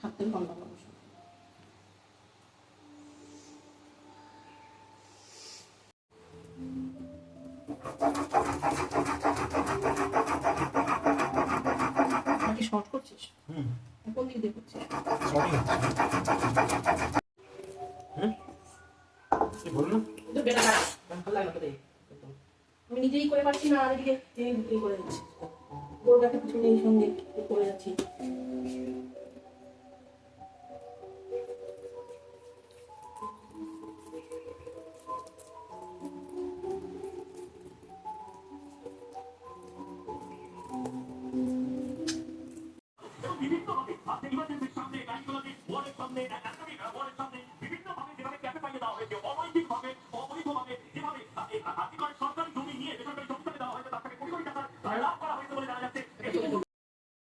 হাতের কম লাগা বসে নাকি শর্ট করছিস? কোন দিক দিয়ে করছিস? আমি নিজেই করে পারছি না, আর এদিকে করে দিচ্ছি গোড়াকে পিছনে এই সঙ্গে করে যাচ্ছি।